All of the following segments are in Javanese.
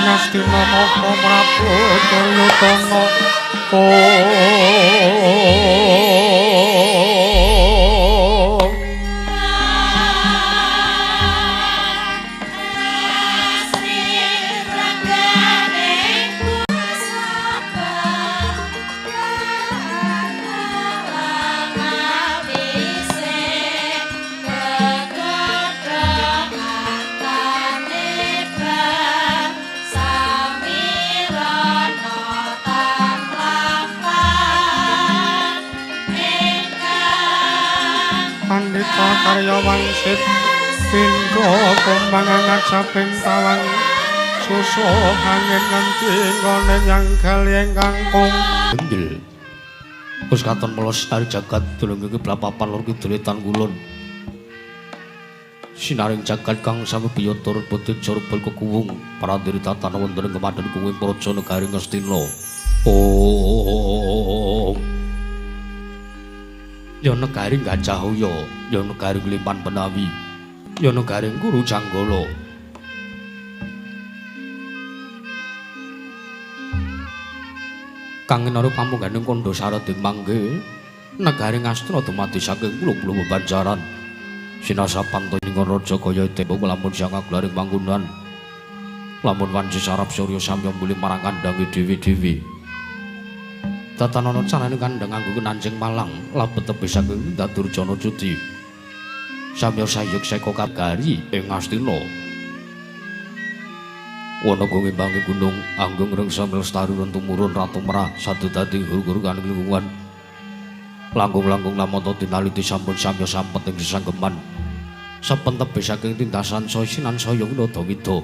Astina Moko Prabu Duryudana Pandita karya wangsit pindha kumbangan saping tawang susu angin nganti ngone nyanggal ingkang kung benggil wis katon melos ari jagat dunung iki blapapan lur kidul tan kulon sinaring jagat kang sami biya turut putih jorbol kekuwung parandiri tatan wonten ing kemadhen kuwing praja negari Ngastina ya negari Gajahhoya, ya negari Limpan Benawi, ya negari Guru Janggala. Kang Nara pamungganing kandha sareding mangke, negari Ngastina dumadi saking pulo-pulo bebanjaran. Sinasapan ing Raja Gaya tembung lamun sang aglaring panggonan. Lamun wanci sarap surya samya muli marang kandhange dewi-dewi. Tatanana carane kandhang nganggo nanjing malang labet tebih saking Dadurjana Cudi. Samya sayuk seka Kagari ing Ngastina. Wana gumimbangi gunung anggung rengsa lestari tumurun Ratu Merah sadedati guru-guru kaning lingkungan. Langkung-langkung lamata tinaliti sampun samya sampet ing sesanggeman. Sapen tebih saking tindasan Sinan saya Winodawida.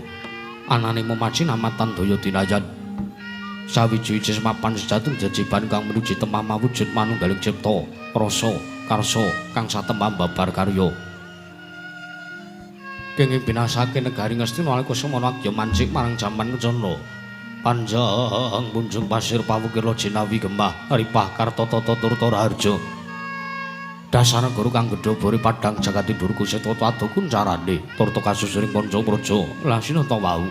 Anane memaci namatan daya dinayan. Sawiji-wiji semapan sejatung jejiban kang menuji temama wujud manunggaling cipta rasa karsa kang satemah babar karya kenging binasake negari Ngastina nalika semana agya mancik marang jaman kencana panjang munjung pasir pawukir jinawi gembah ripah kartotata turta raharja dasar guru kang gedha bori padhang jagat tidurku setata adukun carane turta kasusuring kanca praja lasina ta wau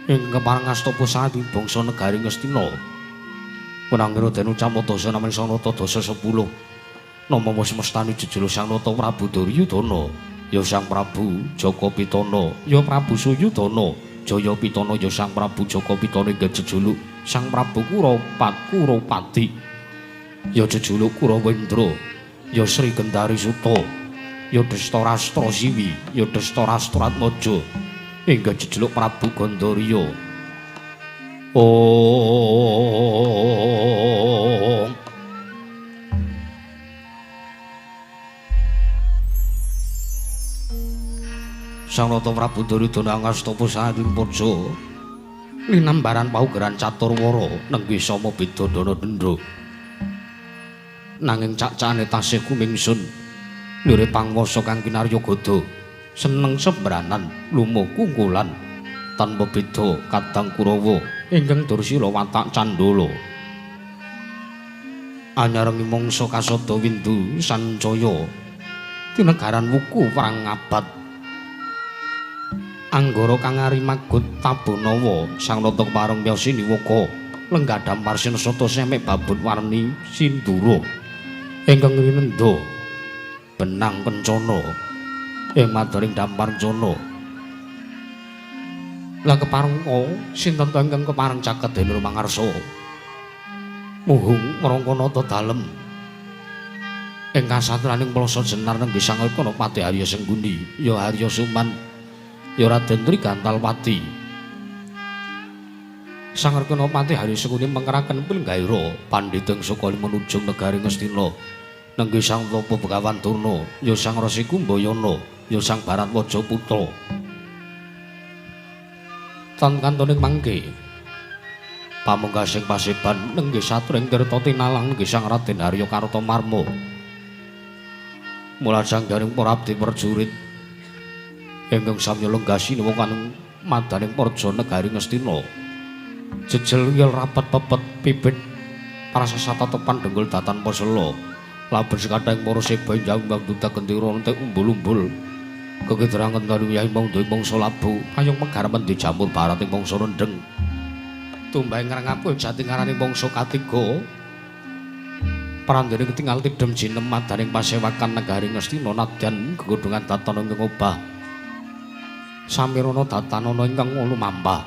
ing keparang astapa saking bangsa negari Ngastina. Punangira den ucap dasa namung sanata dasa 10. Nama wis mestani jejuluk Sang Nata Prabu Duryudana, ya Sang Prabu Jaka Pitana, ya Prabu Suyudana, Jaya Pitana ya Sang Prabu Jaka Pitana inggih jejuluk Sang Prabu Kuropati, ya jejuluk Kurawendra, ya Sri Gendari Suta, ya Destarastra Siwi, ya Destarastratmaja. Inggih jejuluk Prabu Gandharya. Sang Nata Prabu Duryudana ngastapa saking puja linambaran paugeran caturwara nenggih sama Bidadana Dendra. Nanging cacane tasih kumingsun lire pangwasa kang kinarya gada seneng sembranan lumuh kungkulan tanpa beda kadang Kurawa ingkang Dursila watak candala anyarengi mangsa kasada windu sancaya tinegaran wuku perang abad anggara kang arimagut Tabunawa Sang Nata Pareng Yasiniwaka lenggah dampar sinesata semek babut warni sindura ingkang rinendha benang kencana ing madaring dampar jana. Lah kepareng sinten ta ingkang kepareng caket dening mangarsa. Muhung ngrangka nata dalem. Ing kasatriyaning plasa jenar nenggih Sang Kanopati Arya Sengguni, ya Arya Suman, ya Raden Trigantalpati. Sang Kanopati Arya Sengguni mengkeraken Pilenggaira pandhita saka menujung negari Ngastina. Nenggih Sang Tapa Begawan Durna, ya Sang Resi Kumbayana, ya Sang Baratwaja Putra. Tan kantoning mangke pamungkasing paseban nenggih satring tirta tinalang nenggih Sang Raden Harya Kartamarma. Mulajeng garing para abdi prajurit ingkang samya lenggasi wonten madaning praja negari Ngastina. Jejel yel rapat pepet pipit prasasata tepan denggul datan pasela. Laben sekathahing para seba njang mbang dudak gendera entek umbul-umbul Kekidrangan dalu yai mong duwe mangsa labu, payung megaramen dijamur barat ing mangsa rendeng. Tumbahe ngrengapul jati ngarani mangsa katiga. Prandene ketingal tidhem jinem madaning pasewakan negaring Ngastina nadyan gegudungan datana ing obah. Samirana datanana ingkang lumampah.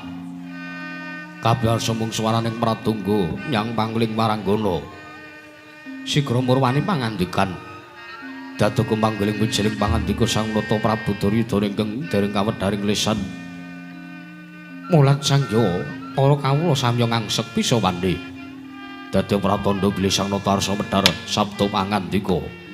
Kabeh sumung swaraning pratungga nyang pangling maranggana. Sigra murwani pangandikan. Dadoku manggiling wijiling pangandika Sang Nata Prabu Duryudana ingkang dereng kawedharing lisan. Mulat sangya para kawula samya ngangsek bisa wandhe. Dadi pratandha bilih Sang Nata arsa medhar sabda pangandika.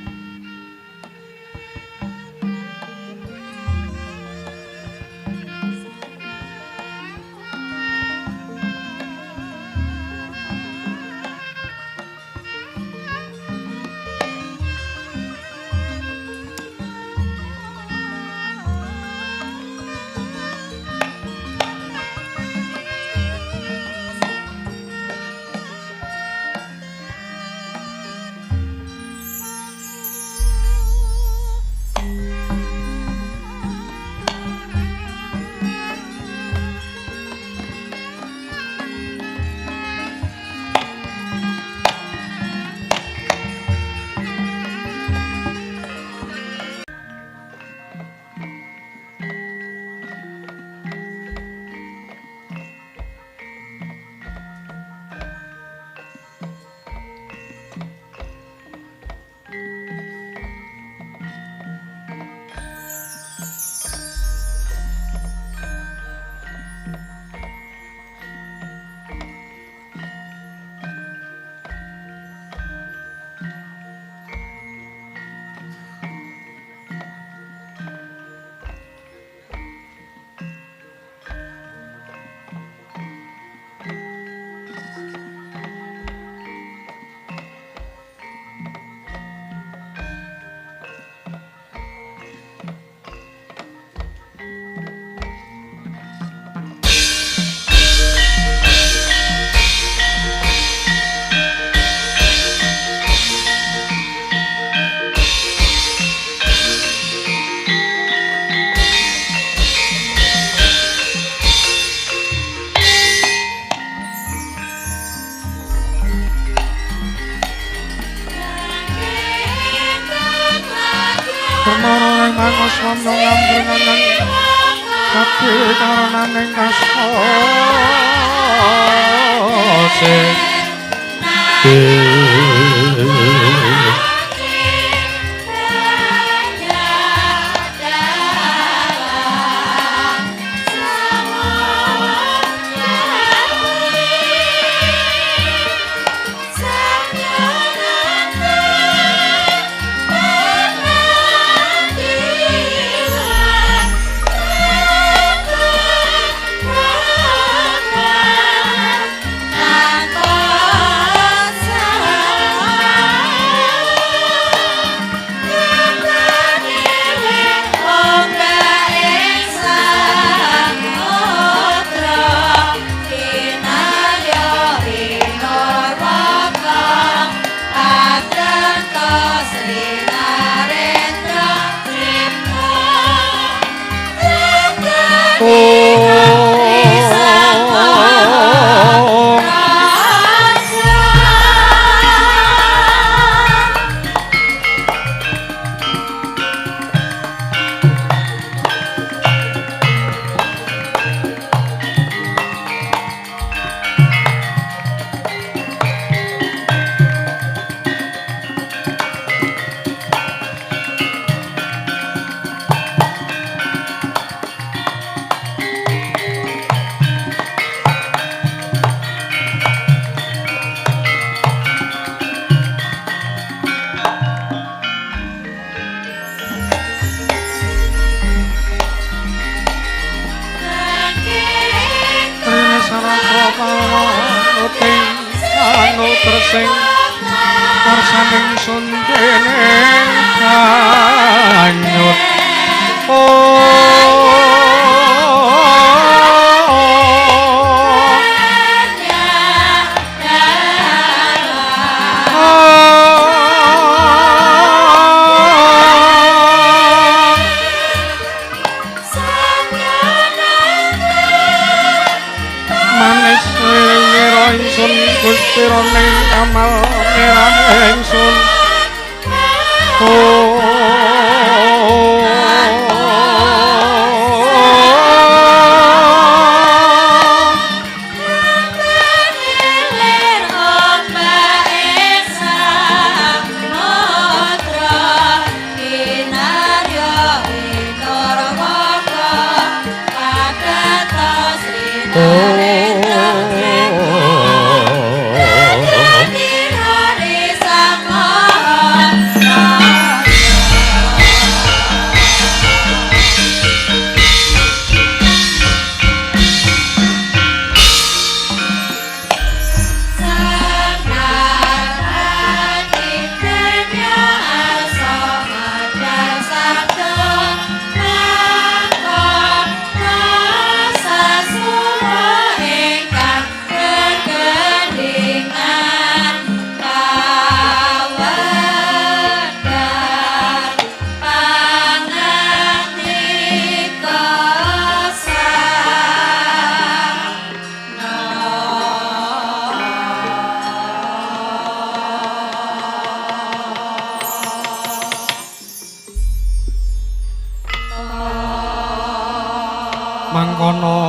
mangkono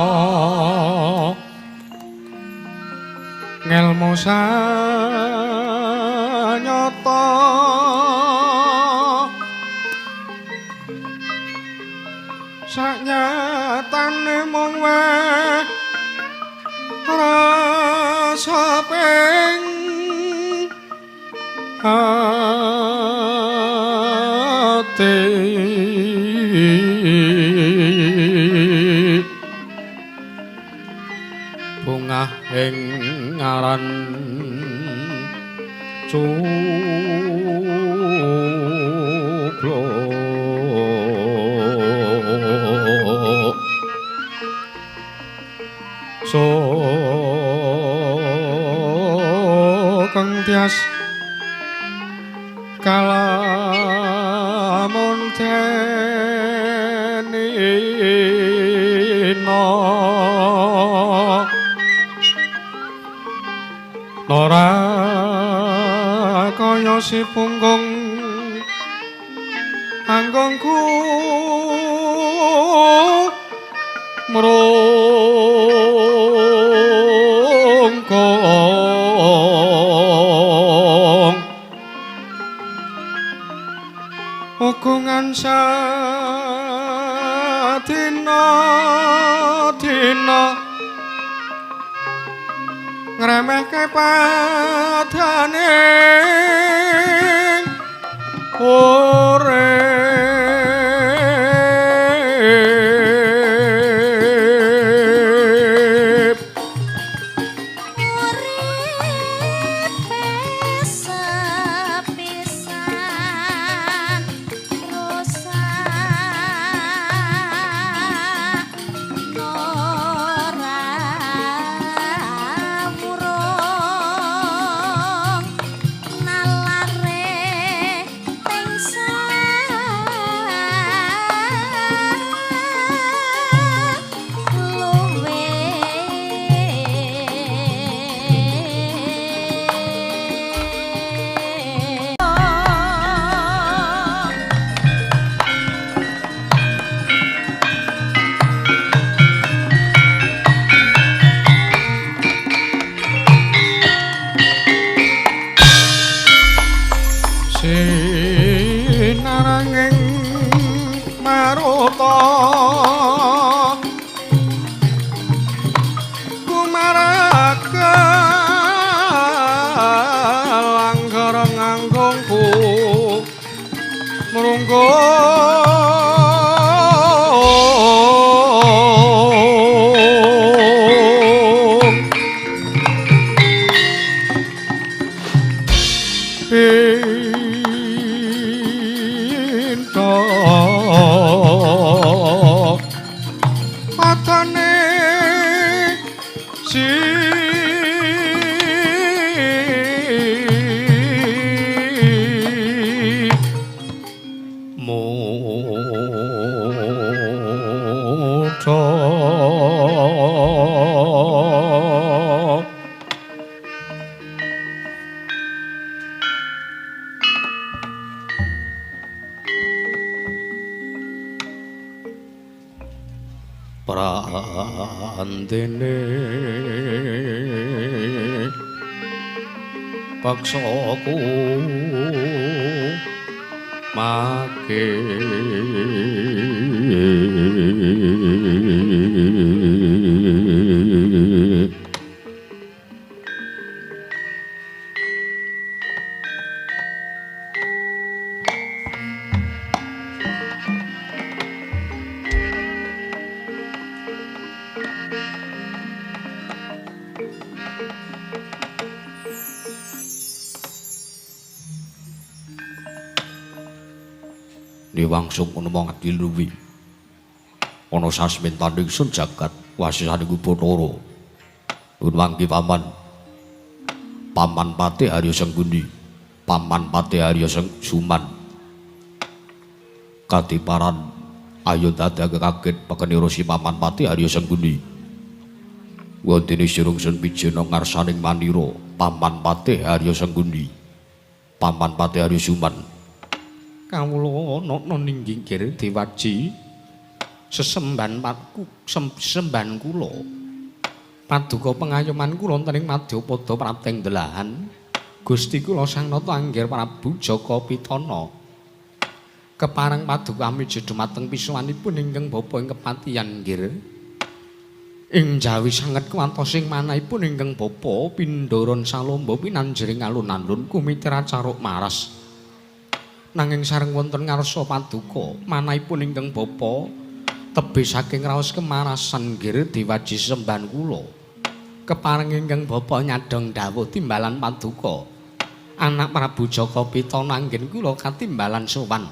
ngelmu sanyata sanyatane mung wae rasa ping ati bungah ing ngaran cublo so kang tias kalamun tenino ora kaya si punggung anggongku mrungkong ukungan sadina-dina ngremehke padane urip sepisan rusak sinaranging maruta kumaraga langgar nganggongku mrungkong pinto matane si mu prandene paksaku make Niwangsung ana mangat diluwi ana sasmin tanding sun jagat wasisane ku Bathara nuwun mangke paman Pati Harya Senggundi Paman Pati Harya Suman katiparan ayo dadake kaget pekenira si Paman Pati Harya Senggundi wontene sirungsun bijana ngarsaning manira Paman Pati Harya Senggundi Paman Pati Harya Suman kawula ana ninggir Dewaji sesemban semban kula paduka pengayoman kula wonten ing Madyapada Prapting Delahan Gusti kula Sang Nata Anggir Prabu Jaka Pitana kepareng paduka miji dumateng pisuwanipun ingkang bapa ing kepatihan nggir ing jawi sanget kuwantosing manahipun ingkang bapa Pindaran Salomba pinanjering alun-alun kumitra caruk maras nanging sareng wonten ngarsa paduka manahipun ingkang bapa tebih saking raos kemarasan nggir Dewaji semban kula kepareng ingkang bapa nyadong dawuh timbalan paduka anak Prabu Jaka Pitana anggen kula katimbalan sowan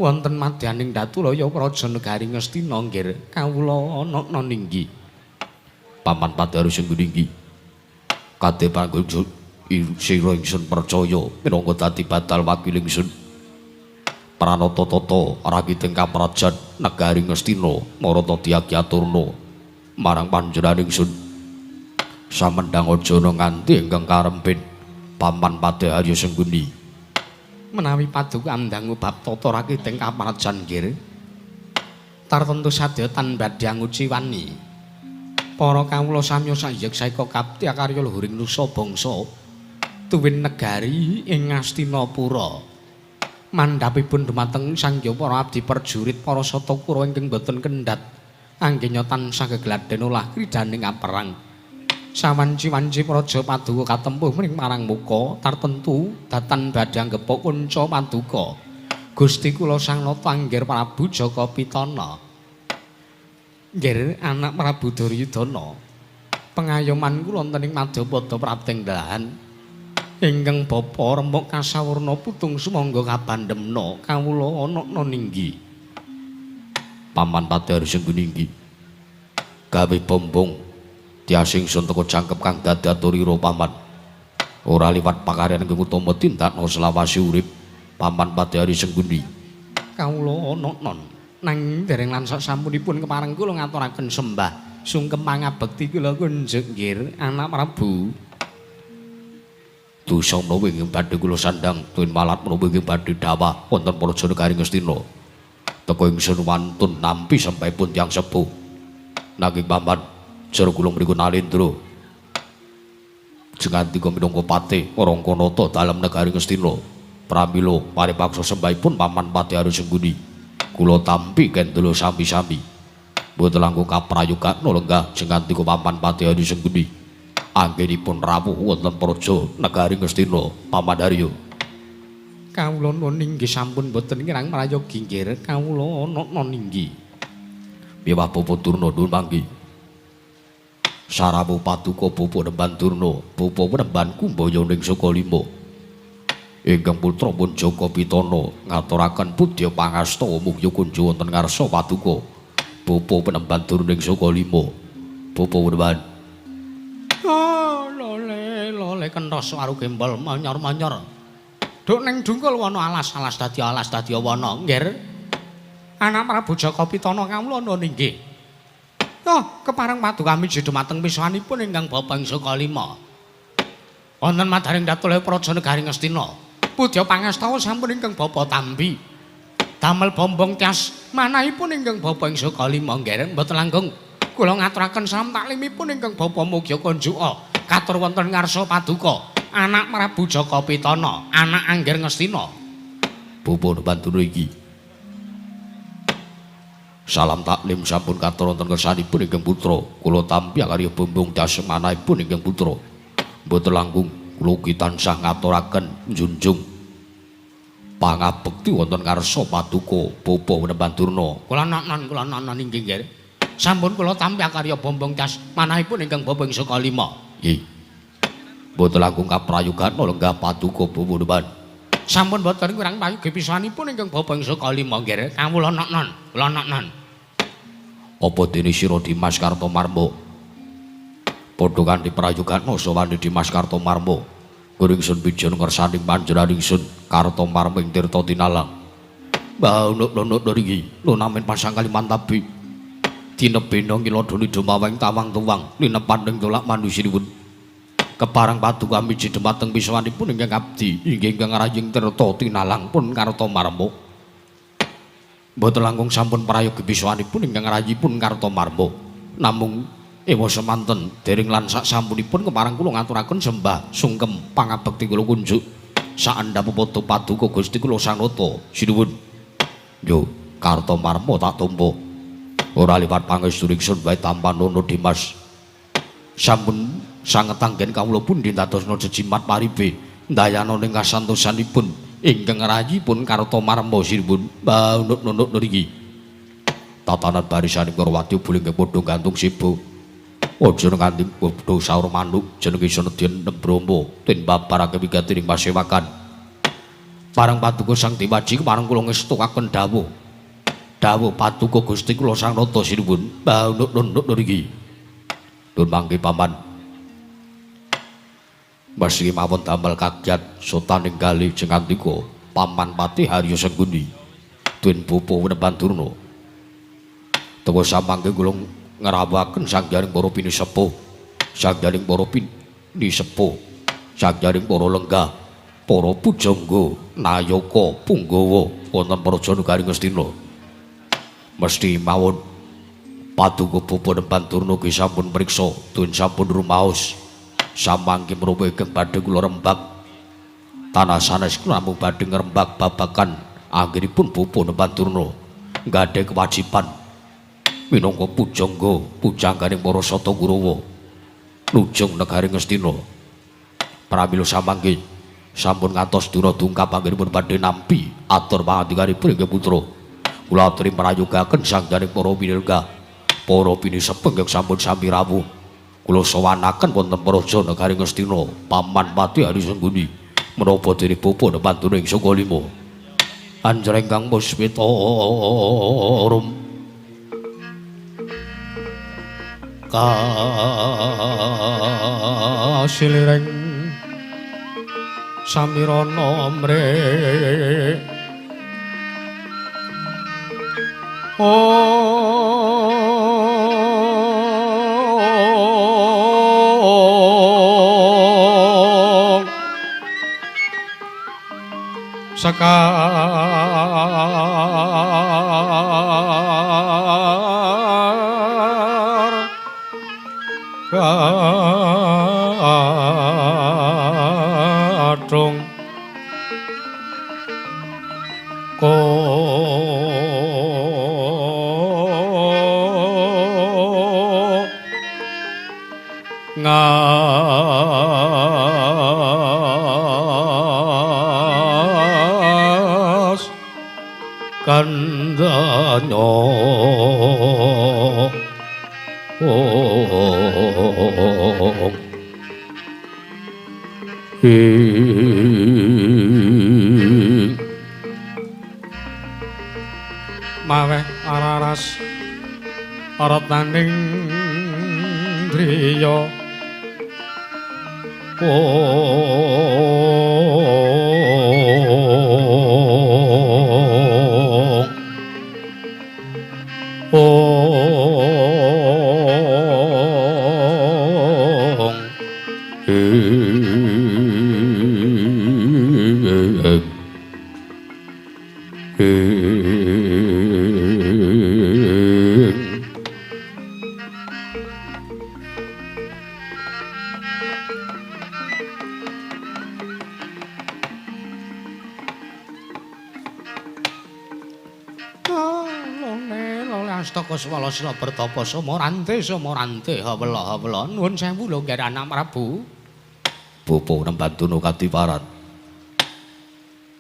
wonten madyaning Datulaya Praja Negari Ngastina nggir kawula ana ninggi Paman Pati Harya Senggundi kadhe panggul sira ingsun percaya minangka dadi batal wakil ingsun Pranata-tata rakiting kaprajan Negari Ngastina marata diaturna marang panjenengan ingsun samendhang aja nganti ingkang karempin Paman Pati Harya Senggundi menawi paduka andangu bab tata rakiting kaprajan nggir tartentu sadetan badhe nguci wani para kawula samya sayek saeka kapti karya luhuring nusa bangsa tuwin negari ing Ngastinapura mandhapipun dumateng Sangya para abdi perjurit para Satakura ingkang boten kendhat anggenya tansah gegladhen olah kridaning kaperang sawanci-wanci praja paduka katempuh mring marang muka tartentu datan badhe anggepok kunca paduka Gusti kula Sang Nata Anggir Prabu Jaka Pitana nggir anak Prabu Duryudana pengayoman kula wonten ing Madyapada Prapting Delahan ingkang bapa rembug kasawurna putung sumangga kabandhemna kawula ana ninggi Paman Pati Harya Senggundi gawe bombong tiasing sun teka jangkep kang dadi aturira paman ora liwat pakaryan ingkang utama tindakna selawasi urip Paman Pati Harya Senggundi kawula ana nanging dereng lan sasampunipun kepareng kula ngaturaken sembah sungkem pangabekti kula kunjuk nggir anak Prabu dosa menawa ingkang badhe kula sandhang tuwin malat menawa ingkang badhe dawah wonten Praja Negari Ngastina teka ingsun wantun nampi sampun tiyang sepuh nanging paman jero kula mriku Nalendra jengantika minangka patih Rangkanata dalem Negari Ngastina pramila paripaksa sembahipun Paman Pati Harya Senggundi kula tampi kendelo sami-sami boten langkung kaprayogan lenggah jengantika Paman Pati Harya Senggundi anggenipun rawuh wonten Praja Negari Ngastina Paman Harya kawula ninggi sampun boten kirang prayogi nggir kawula ana ninggi piwah Bapa Durna nuwun mangke Sarawu Paduka Bapa Nemban Durna Bapa Nemban Kumbaya ning Sukalima ingkang putrapun Jaka Pitana ngaturaken budya pangasta mugi kunjuk wonten ngarsa Paduka Bapa Nemban Durna ing Sukalima Bapa Nemban lole kenthos karo gembol manyor-manyor. Duk ning dungkul wana alas-alas dadi wana nggir. Anak Prabu Jaka Pitana kawula ana ninggih. Yo kepareng paduka miji dumateng pisanipun ingkang bapa ing Sukalima. Wonten madaring Datulaya Praja Negari Ngastina. Pudya pangastawa sampun ingkang bapa tampi. damel bombong tias manahipun ingkang bapa ing Sukalima nggih mboten langkung kula ngaturaken salam taklimipun ingkang bapa Mugya Konjuka katur wonten ngarsa paduka anak Prabu Jaka Pitana anak Angger Ngastina bapa bantu iki salam taklim sampun katur wonten kersanipun ingkang putra kula tampi karya bombong tias manahipun ingkang putra mboten langkung kula ugi tansah ngaturaken njunjung pangabekti wonten ngarsa paduka bapa Wenebanturna kula nanan inggih nggih sampun kula tampi karya bombong tias manahipun ingkang bapa ing Sukalima nggih mboten langkung kaprayogan lenggah paduka bapa Weneban sampun boten kurang payu pisanipun ingkang bapa ing Sukalima nggih kawula nanan apa dene sira Dimas Kartomarma padha kanthi prayogan sawane Dimas Kartomarma Kuringsun pijon ngersaning panjenenganingsun Kartomarma ing tirta tinalang. Mbah nuk iki lunamen pasang Kalimantabi. Dinebena ngilodoni dumaweng tawang tuwang linepan ing tolak manusiripun. Keparang paduka miji dhumateng piswanipun ingkang abdi inggih ingkang raying tirta tinalang pun Kartomarma. Mboten langkung sampun prayogi piswanipun ingkang rayipun Kartomarma. Namung ewa semanten dering lan sak sampunipun keparang kula ngaturaken sembah sungkem pangabekti kula kunjuk saandhap poto paduka Gusti kula sanata sinuwun yo Kartomarma tak tampa ora liwat pangestuning sun wae tampanono Dimas sampun sanget anggen kawula pundi dadosna jejimat paribe ndayana ning kasantosanipun ingkang rayipun Kartomarma sinuwun nunuk niki tatanan barisanipun Korwati buling padha gantung sibu aja nganti padha saur manuk jenenge Senedyan Nembromo ten babarake wigatining pasewakan parang paduka Sang Dewaji kepareng kula ngestukaken dawuh paduka Gusti kula Sang Nata sinuwun nunuk niki nun mangke paman masih mawon damel kagyat sotaning kalih jeng andika paman Patih Harya Sengguni Duen Bapa Wenebanturna teka samangke kula ngrawakaken sangjaring para pinisepuh sangjaring para pinisepuh sangjaring para lenggah para pujangga nayaka punggawa wonten praja Nagaring Ngastina mesti mawon paduka Bapa Wenebanturna nggih sampun priksa dun sampun rumaos samangke menapa ingkang badhe kula rembag tanah sanes kula namung badhe ngrembag babagan anggenipun Bapa Wenebanturna nggadahi kewajiban minangka pujangga pujangganing para Sata Kurawa nujung Nagaring Ngastina pramila samangke sampun ngantos dina dungkap anggenipun badhe nampi atur pangandikanipun inggih putra kula aturi prayogaken sangganing para winirga para pinisepuh ingkang sampun sami rawuh kula sowanaken wonten praja Nagaring Ngastina Paman Patih Harya Sengguni menapa dene Bapa Wenebanturna ing Sukalima anjreng kang puspita rum kasilireng samirana mre Sekar kadung ngas kandhanya maweh araras arataning driya Astaka swala sila bertapa samorante hawela nuwun sewu lho Nger Anak Prabu. Bapa Nembantuna Kadiparan.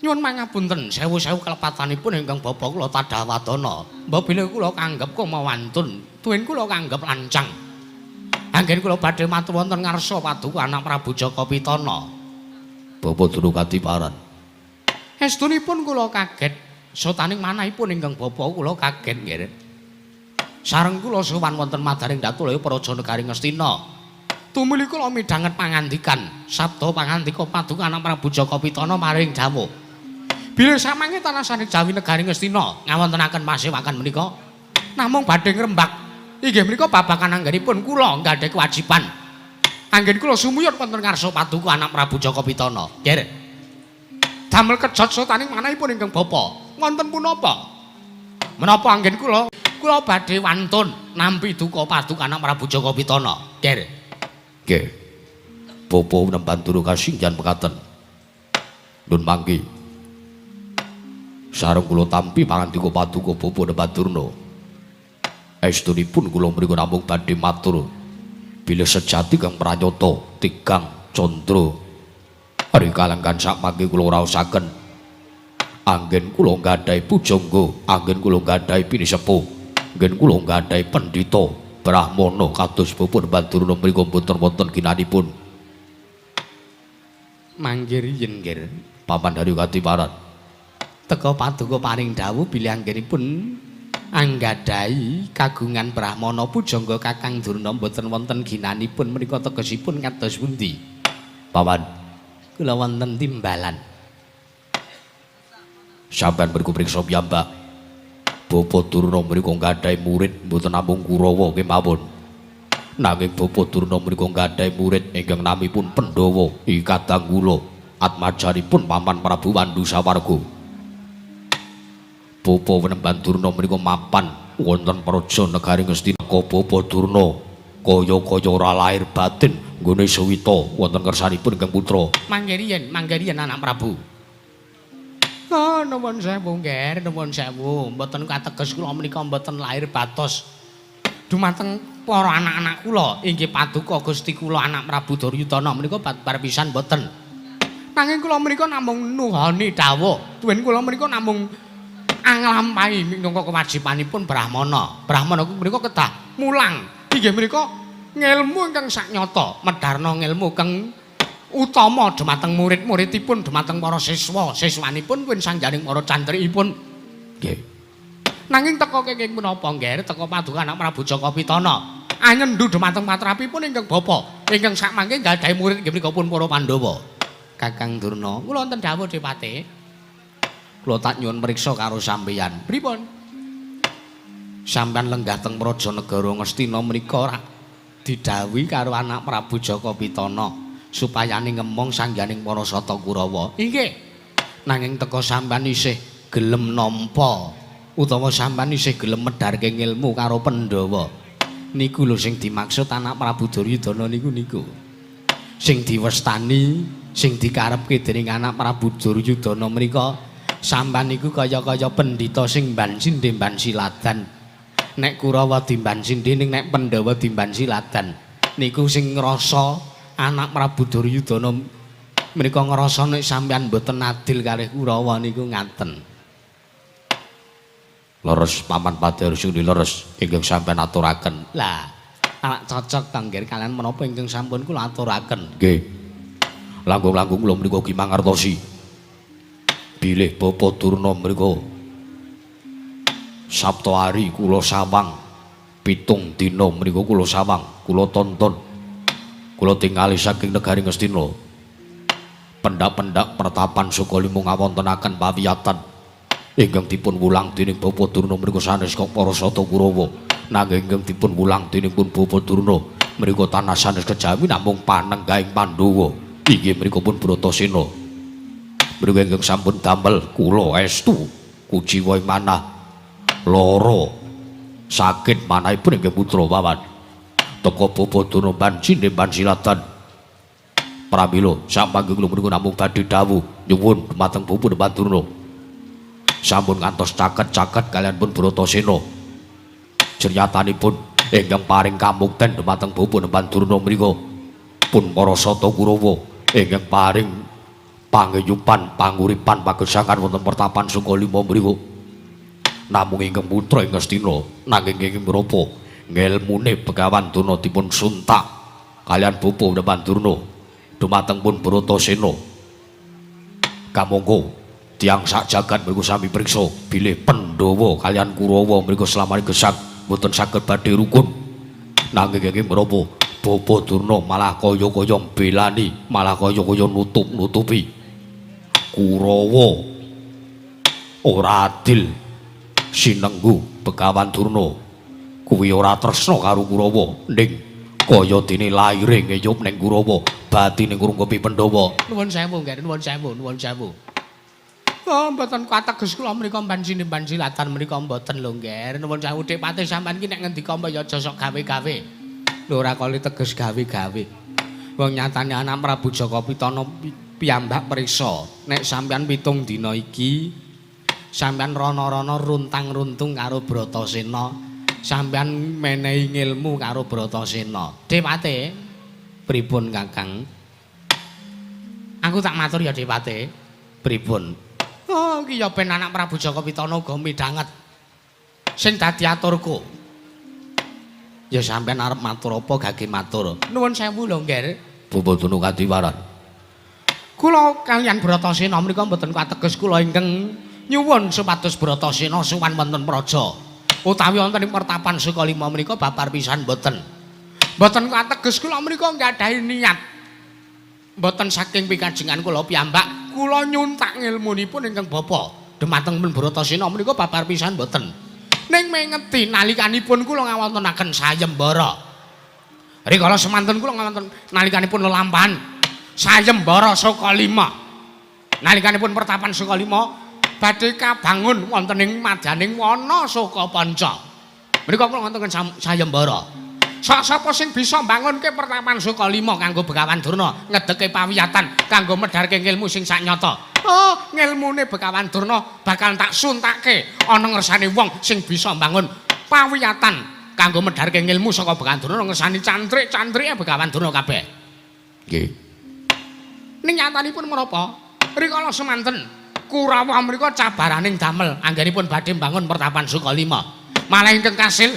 Nyuwun mangapunten sewu-sewu kelepatanipun ingkang Bapa kula Tadhawadana. Mbabile kula kanggep kumawantun, tuwin kula kanggep lancang. Anggen kula badhe matur wonten ngarsa Paduka Anak Prabu Jaka Pitana. Bapa Duna Kadiparan. Estunipun kula kaget, sotaning manahipun ingkang Bapa kula kaget nggih. Sareng kula sowan wonten madaring Datulaya Praja Negari Ngastina. Tumuli kula midhanget pangandikan sabda pangandika Paduka Anak Prabu Jaka Pitana maring dawuh. Bilih samangke tanasane Jawi Negari Ngastina ngawontenaken pasewakan menika namung badhe ngrembak. Inggih menika babakan anggenipun kula nggadahi kewajiban. Anggen kula sumuyut wonten ngarsa Paduka Anak Prabu Jaka Pitana. Nggih. Damel kejot sotaning manahipun ingkang Bapa. Wonten punapa? Menapa anggen kula badhe wantun nampi duka Paduka Anak Prabu Jaka Pitana. Nggih. Nggih. Bapa Nembantuna kasinggihan mekaten. Nun mangke. Sareng kula tampi pangandika Paduka Bapa Nembantuna. Estunipun kula mriku namung badhe matur bilih sejati kang pranyata tigang candra. Ari kalenggan sak mangke kula raosaken anggen kula nggadahi pujangga, anggen kula nggadahi pinisepuh, anggen kula nggadahi pendhita Brahmana kados Bapa Nembantuna mriku boten wonten ginanipun. Mangke riyen nggih. Paman Haryo Kadiparan. Teka Paduka paring dawuh bilih anggenipun anggadhahi kagungan Brahmana pujangga Kakang Durna boten wonten ginanipun menika tegesipun kados pundi? Paman, Kula wonten timbalan. sampeyan mriku priksa piyambak. Bapa Durna mriku nggadahi murid mboten namung Kurawa kemawon. Nanging Bapa Durna mriku nggadahi murid ingkang namipun Pandhawa Ikadang kula atmajanipun Paman Prabu Wandu Sawarga. Bapa Nembantuna mriku mapan wonten Praja Negari Ngastina. Bapa Durna kaya-kaya ora lahir batin nggone suwita wonten kersanipun ingkang putra. Mangke riyen Anak Prabu. Oh, nuwun sewu nggih, nuwun sewu. Mboten kateges kula menika mboten lahir batos dumateng para anak-anak kula. Inggih Paduka Gusti kula Anak Prabu Duryudana menika babar pisan mboten. Nanging kula menika namung nuhoni dawuh. Tuwin kula menika namung anglampahi minangka kewajibanipun Brahmana. Brahmana menika kedah mulang. Inggih menika ngilmu ingkang saknyata, medharna ngilmu kang utama dhumateng murid-muridipun, dhumateng para siswa, siswanipun kuwi sangjaning para cantrikipun. Nggih. Nanging teka kenging menapa nggih, teka Paduka Anak Prabu Jaka Pitana anyendu dhumateng patrapipun ingkang Bapa, ingkang sakmangke nggadahi murid inggih menika pun para Pandhawa. Kakang Durna, kula wonten dawuh Dipati. Kula tak nyuwun mriksa karo sampeyan. Pripun? Sampeyan lenggah teng Praja Negara Ngastina menika ora didhawuhi karo Anak Prabu Jaka Pitana supayane ngemong sangganing para Sata Kurawa. Inggih. Nanging teka sampeyan isih gelem nampa utawa sampeyan isih gelem medharke ngilmu karo Pandhawa. Niku lho sing dimaksud Anak Prabu Duryudana niku. Sing diwestani, sing dikarepke dening Anak Prabu Duryudana menika sampeyan niku kaya-kaya pendhita sing mban sindhe mban siladan. Nek Kurawa dimban sindhe ning nek Pandhawa dimban siladan. Niku sing ngrasa Anak Prabu Duryudana menika ngrasa nek sampeyan mboten adil kalih Kurawa niku ngaten. Leres Paman Padarjuni leres ingkang sampeyan aturaken. Lah, anak cocok tanggir kalian menapa ingkang sampun kula aturaken. Nggih. Langkung-langkung kula mriku ugi mangertosi. Bilih Bapa Durna mriku Sabtu hari kula sawang 7 dina mriku kula sawang, kula tonton. Kula tingali saking negari Ngastina. Pendak-pendak pertapan Sukalima ngawontenaken pawiyatan ingkang dipun wulang dening Bapa Durna mriku sanes kok para Sata Kurawa. Nanging ingkang dipun wulang dening pun Bapa Durna mriku tanah sanes kejawi namung panenggahing Pandhawa. Inggih mriku pun Bratasena. Mriku ingkang sampun damel kula estu kuciwa manah loro sakit manahipun inggih putra pawan teka Babadurna Banjine Bansilatan pramila sampanggung kula menika namung badhe dawuh nyuwun dumateng Bapak Babadurna sampun ngantos caket-caket kalian pun Bratasena jeryatanipun ingkang paring kamukten dumateng Bapak Babadurna mriku pun para sata Kurawa ingkang paring pangayupan panguripan pagesangan wonten pertapan Sukalima mriku namung ingkang putra ing Ngastina nanging ing Mrapa ngelmune Begawan Durna dipun suntak kalian Bapak Babadurna dumateng pun Bratasena kamangka tiyang sak jagat mriku sami priksa bilih Pandhawa kalian Kurawa mriku slamane gesang mboten saged badhe rukun nanging ing Mrapa Babadurna malah kaya-kaya mbelani malah kaya-kaya nutup-nutupi Kurawa ora adil sinenggu Begawan Durna kuwi ora tresna karo Kurawa ning kaya dene laire ngeyup ning Kurawa batine ngrungkepi Pandhawa. Nuwun sewu nggih, nuwun sewu, nuwun sewu. Oh, mboten kateges kula mriku Banjine Bansilatan mriku mboten lho nggih. Nuwun sewu Dik Patih sampean ki nek ngendika mbaya aja sok gawe-gawe. Lho ora kali teges gawe-gawe. Wong nyatane anak Prabu Jaka Pitana piyambak priksa nek sampean 7 dina iki sampean rono-rono runtang-runtung karo Bratasena sampean menehi ngilmu karo Bratasena Dewate pripun Kakang aku tak matur ya Dewate pripun oh iki ya ben anak Prabu Jaka Pitana uga midhanget sing dadi aturku ya sampean arep matur apa gage matur nuwun sewu lho nggih Babadurna Kadiwaran kula kalian Bratasena menika mboten kateges kula ingkang nyuwun supados Bratasena sowan wonten praja utawi wonten ing pertapan Sukalima menika babar pisan mboten. Mboten kateges kula menika nggadahi niat. Mboten saking pikajengan kula piyambak, kula nyuntak ngilmunipun ingkang bapa dhumateng men Bratasena menika babar pisan mboten. Ning mengeti nalikanipun kula ngawontenaken sayembara. Rikala semanten kula ngawonten nalikanipun lelampahan sayembara Sukalima. Nalikanipun pertapan Sukalima badhe kabangun wonten ing madyaning wana Sukapanca. Menika kula wonten sayembara. Sapa sing bisa mbangunke pertapan Sukalima kanggo Begawan Durna ngedeke pawiyatan kanggo medharke ilmu sing saknyata. Oh, ngilmune Begawan Durna bakal tak suntake ana ngersane wong sing bisa mbangun pawiyatan kanggo medharke ilmu saka Begawan Durna ngersani cantrik-cantrike Begawan Durna kabeh. Nggih. Ning nyatanipun menapa? Rikala semanten Kurawa mriku cabaraning damel anggenipun badhe mbangun pertapan Sukalima. Malah ingkang kasil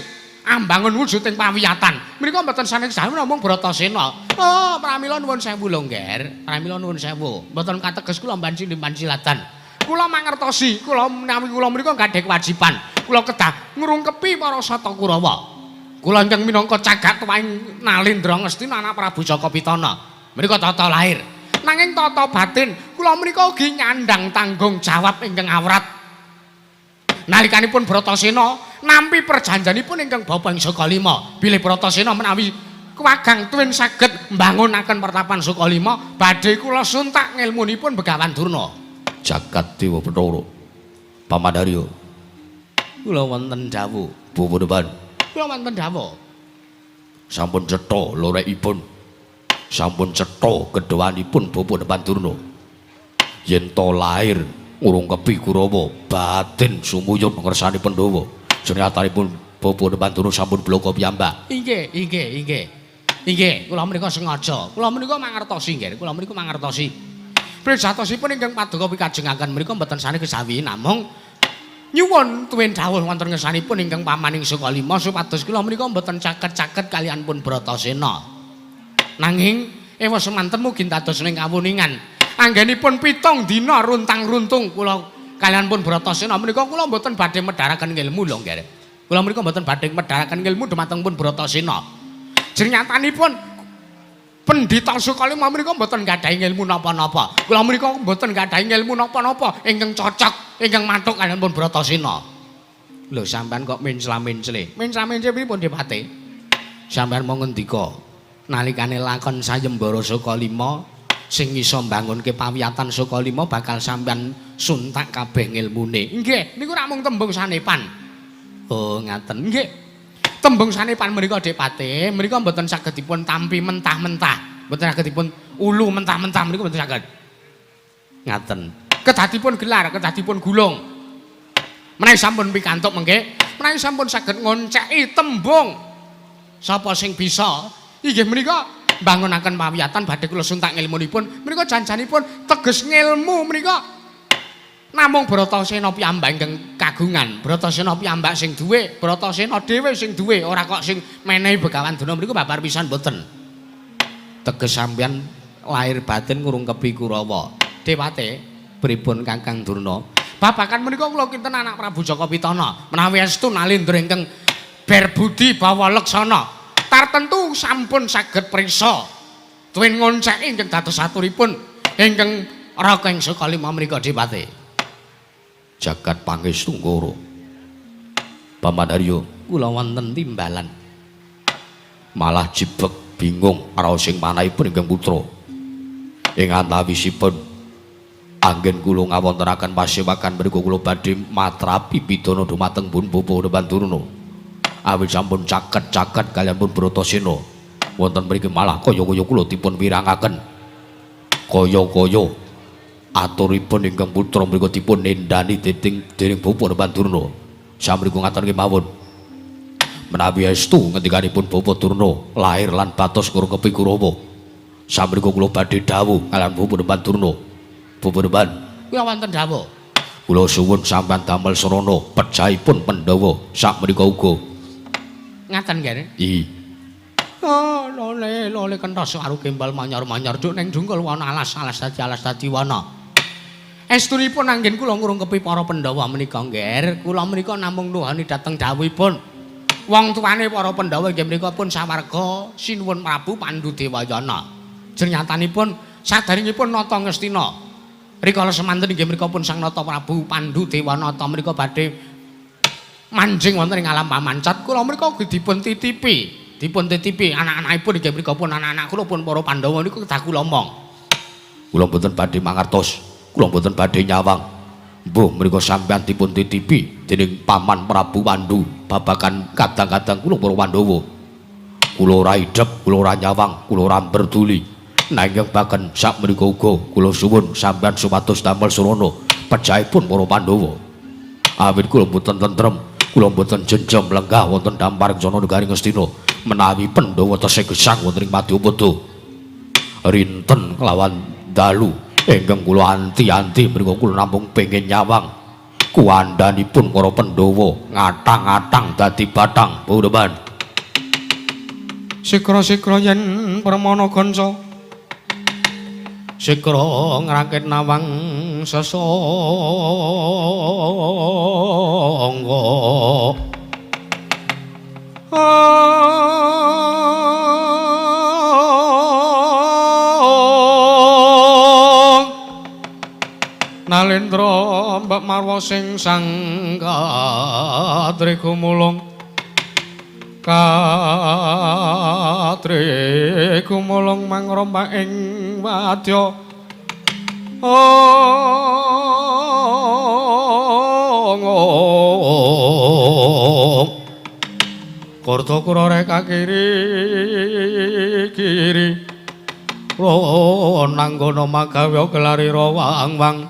ambangun wujuding pawiyatan. Mriku mboten sanes damel namung Bratasena. Oh, pramila nuwun sewu lho, Ngger. Pramila nuwun sewu. Mboten kateges kula Banjine Bansilatan. Kula mangertosi, kula menawi kula mriku gadhah kewajiban. Kula kedah ngrungkepi para sata Kurawa. Kula ingkang minangka cagat waing Nalendra Ngastina anak Prabu Jaka Pitana. Mriku tata lahir. Nanging tata batin kula menika ugi nyandang tanggung jawab ingkang awrat. Nalikanipun Bratasena nampi perjanjianipun ingkang bapa ing Sukalima, bilih Bratasena menawi kuwagang tuwin saged mbangunaken pertapan Sukalima, badhe kula suntak ngilmunipun Begawan Durna. Jagat Dewa Bathara. Pamandarya. Kula wonten dawuh, Bapak kula wonten dawuh. sampun cetha lorekipun. Sampun cetha kedhawanipun Bapak Durna. Yen to lair ngurungkepi Kurawa batin sumuyut ngersani Pandhawa. Jenengatanipun Bapak Durna sampun bloko piyambak. Inggih, inggih, inggih. Inggih, kula menika sengaja. Kula menika mangertosi nggih, kula menika mangertosi. Prijatosipun ingkang paduka pikajengaken menika mboten sanes kesawi namung nyuwun tuwin dawuh wonten ngersanipun ingkang pamaning Sukalima supados kula menika mboten caket-caket kalian pun Bratasena. Nanging ewa semanten mugi dados ning kawuningan. Anggenipun 7 dina runtang-runtung kula kalian pun Bratasena menika kula mboten badhe medharaken ilmu lho, Nggih. Kula menika mboten badhe medharaken ilmu dhumateng pun Bratasena. Jenyatanipun Pendhita Sukalima menika mboten gadhahi ilmu napa-napa. Kula menika mboten gadhahi ilmu napa-napa ingkang cocok, ingkang mantuk kalian pun Bratasena. Lho sampean kok mencla-mencle. Mencla-mencle pripun Dipati? Sampean mau ngendika nalikane lakon sayembara Sukalima sing iso mbangunke pawiyatan saka lima bakal sampean suntak kabeh ngilmune. Nggih, niku rak mung tembung sanepan. Oh, ngaten. Nggih. Tembung sanepan menika Depate, menika mboten saged dipun tampi mentah-mentah. Mboten saged dipun ulu mentah-mentah menika mboten saged. Ngaten. Kedah dipun gelar, kedah dipun gulung. Menawi sampun pikantuk mengke, menawi sampun saged ngonceki tembung sapa sing bisa inggih menika bangunaken pawiyatan badhe kula suntak ngilmunipun menika janjanipun teges ngilmu menika namung Bratasena piyambak ingkang kagungan Bratasena piyambak sing duwe Bratasena dhewe sing duwe ora kok sing menehi Begawan Durna menika babar pisan mboten teges sampeyan lahir batin ngurungkepi Kurawa Dewate pripun Kakang Durna babakan menika kula kinten anak Prabu Jaka Pitana menawi estu nalindra ingkang berbudi bawa leksana tartentu sampun saged prisa tuwin ngonceki ingkang dados aturipun ingkang raka ing sekalima menika Dipate jagat pangestu ngoro Paman Haryo kula wonten timbalan malah jibek bingung raos sing manahipun ingkang putra ing antawisipun anggen kula ngawontenaken pasewakan menika kula badhe matrapi pidana dumateng Pun Bapa Durna awit sampun caket-caket kaliyan Pun Bratasena wonten mriki malah kaya-kaya kula dipun wirangaken kaya-kaya aturipun ingkang putra mriku dipun nendani dening Bapa Durna samriku ngaten kemawon menawi estu ngendikanipun Bapa Durna lahir lan batos ngurungkepi Kurawa samriku kula badhe dawuh kaliyan Bapa Durna Bapa Durna kula wonten dawuh kula suwun sampeyan damel sarana pejahipun Pandhawa sak menika uga ngaten nggih oh lole kenthos karo kembal manyar-manyar duk ning dungkul wana alas dadi wana estunipun anggen kula ngurungkepi para Pandhawa menika nggih kula menika namung nuhani dhateng dawuhipun wong tuane para Pandhawa inggih menika pun sawarga sinuwun Prabu Pandhu Dewayana jernyatanipun sadaringipun nata ngestina rikala semanten inggih menika pun Sang Nata Prabu Pandhu Dewanata menika badhe manjing wonten ing alam pamancat kula menika ugi dipun titipi anak-anakipun inggih menika pun anak-anak kula pun para Pandhawa niku kedah kula omong kula mboten badhe mangertos kula mboten badhe nyawang mbuh menika sampeyan dipun titipi dening Paman Prabu Pandhu babagan kadang-kadang kula para Pandhawa kula ora idep kula ora nyawang kula ora peduli nanging baken sak menika uga kula suwun sampeyan supados damel sarana pejahipun para Pandhawa awit kula mboten tentrem kula mboten jenjang lenggah wonten damparing jana negaring Astina menawi Pandhawa tesih gesang wonten ing Madyapada rinten kelawan dalu ingkang kula anti-anti menika kula namung pengin nyawang kuandhanipun para Pandhawa ngatang-atang dadi bathang Budeman Sikra-sikra yen Pramana Gansa sikra ngrakit nawang sesangga Nalendra Mbak Marwa sing sang katri gumulung katri gumulung mangrompak ing wadya Kurta kurare kakiri lo nanggono magawe kelari wang-wang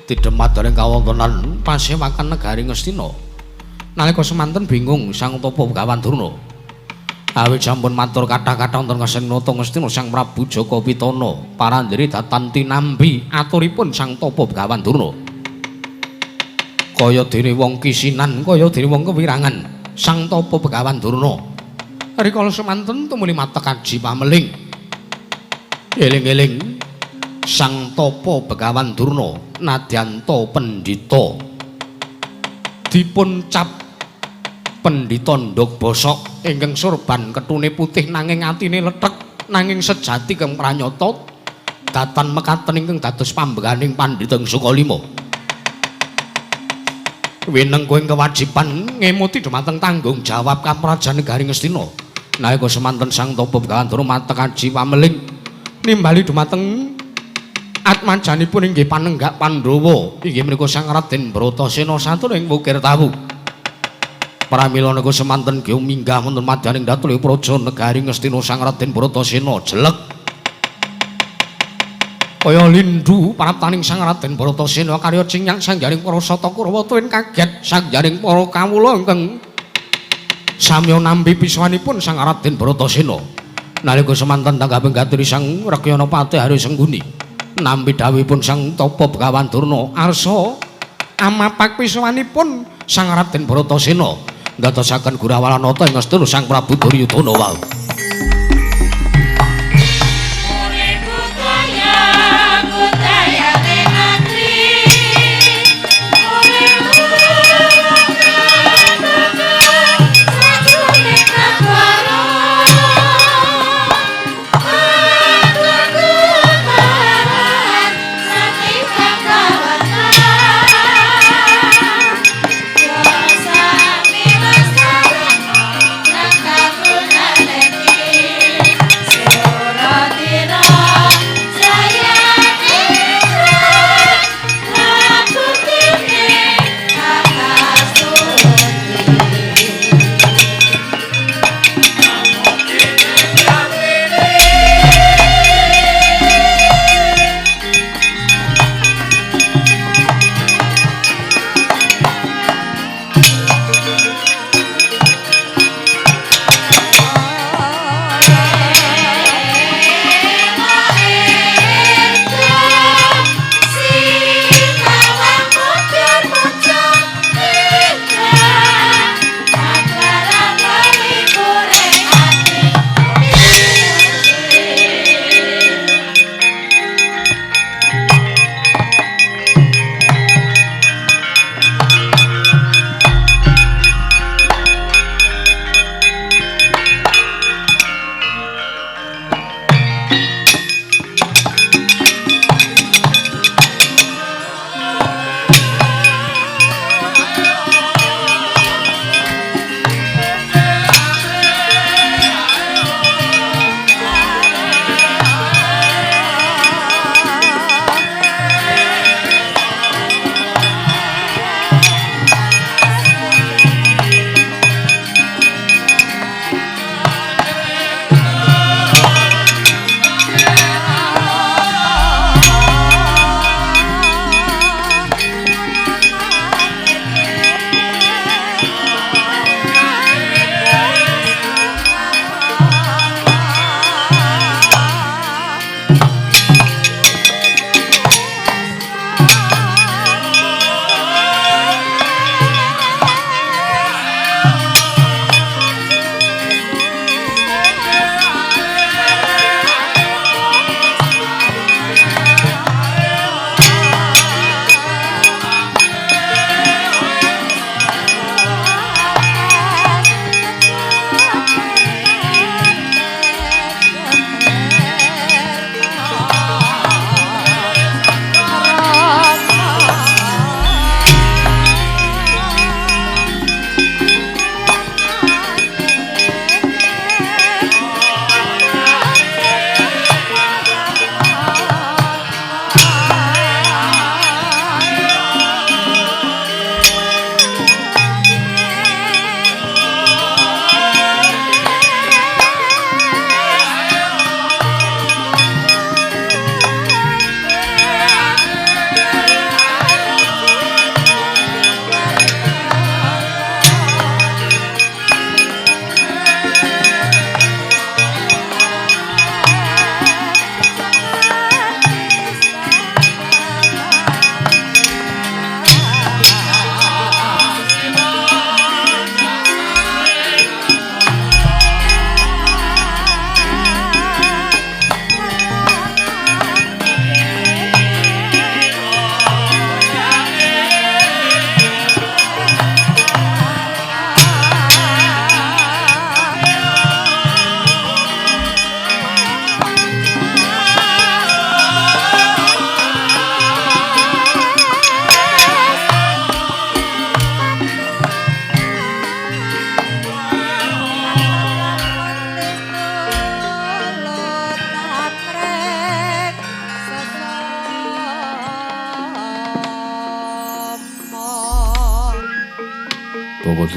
didemat dening kawontenan pasewakan negaring Astina nalika semanten bingung Sang Tapa Begawan Durna awit sampun matur kathah-kathah wonten Sang Nata Ngastina Sang Prabu Jaka Pitana parandiri datan tinambi aturipun Sang Tapa Begawan Durna kaya dene wong kisinan kaya dene wong kewirangan Sang Tapa Begawan Durna rikala semanten tumuli matek kaji pameling eling-eling Sang Tapa Begawan Durna nadyanta pendhita dipun cap pendhita ndok bosok ingkang surban ketune putih nanging atine lethek nanging sejati kang pranyata padatan mekaten ingkang dados pambeganing Pandhita Sukalima. Wineng kowe kewajiban ngemuti dhumateng tanggung jawab Kaprajan Negari Ngastina. Nalika semanten Sang Tapa Gandara matekaji pameling nimbali dhumateng atmajanipun inggih Panenggak Pandhawa inggih menika Sang Raden Bratasena satur ing wukir tawu. Pramila nika semanten nggih minggah wonten madyaning Datul Praja Negari Ngastina Sang Raden Bratasena jelek kaya lindu paraptaning Sang Raden Bratasena karya cinyang sangjaring para sata Kurawa tuwin kaget sangjaring para kawula ingkang samya nampi piswanipun Sang Raden Bratasena. Nalika semanten tanggaping gatiri Sang Rekyanapati Hari Sengguni nampi dawuhipun Sang Tapa Begawan Durna arsa amapak piswanipun Sang Raden Bratasena ndadosaken Gurawalanata ing Astina Sang Prabu Duryudana wau. Let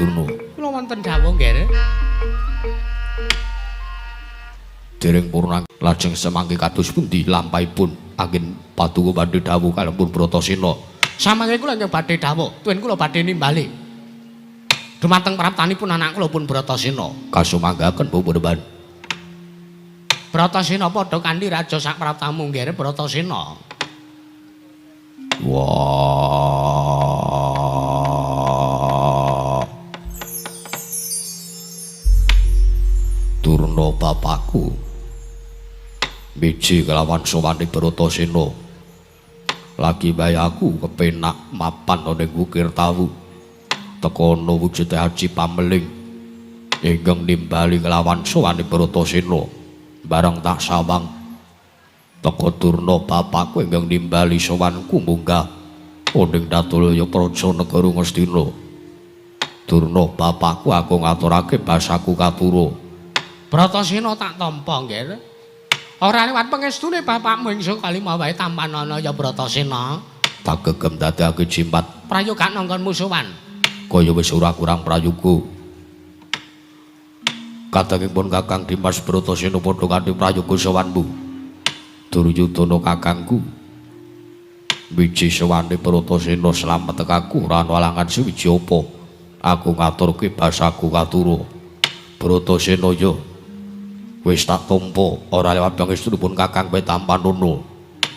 Durna. Kula wonten dawuh nggih. Dereng purna lajeng semangke kados pundi lampahipun anggen paduka badhe dawuh kalempun Bratasena. Samangke kula nyang badhe dawuh, tuwin kula badhe nimbali. Dumateng praptanipun anak kula pun Bratasena. Kasumanggaken Bapak. Bratasena padha kanthi raja sak praptamu nggih Bratasena. Wah. Durna bapakku. Biji kelawan sowane Bratasena. Lagi bae aku kepenak mapan ana ing Bukir Tawu. Tekono wujude Haji Pameling ingkang nimbali kelawan sowane Bratasena bareng tak sawang teka Durna bapakku ingkang nimbali sowanku munggah ning Datulaya Praja Negara Ngastina. Durna bapakku aku ngaturake basaku katura. Bratasena tak tampa nggih. Ora liwat pangestune bapakmu ingsun kalima wae tampan ana ya Bratasena. Tak gegem dadake jimat Prayoga nanggon musuhan. kaya wis ora kurang prayoga. Kadangipun Kakang Dimas Bratasena padha kanthi prayoga sowanmu. Duryudana kakangku. Wiji sowane Bratasena slamet tekaku ora ana alangan suwiji apa. Aku ngaturke basaku katura. Bratasena ya wis tak tampa ora lewat pangestunipun Kakang Petampanana.